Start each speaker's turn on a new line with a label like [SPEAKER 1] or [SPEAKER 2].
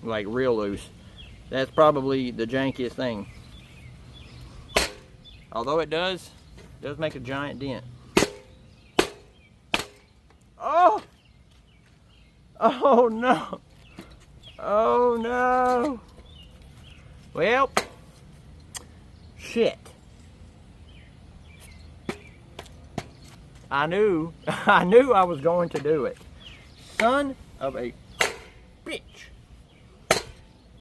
[SPEAKER 1] like real loose. That's probably the jankiest thing. Although it does make a giant dent. Oh! Oh no! Oh no! Well, shit. I knew I was going to do it. Son of a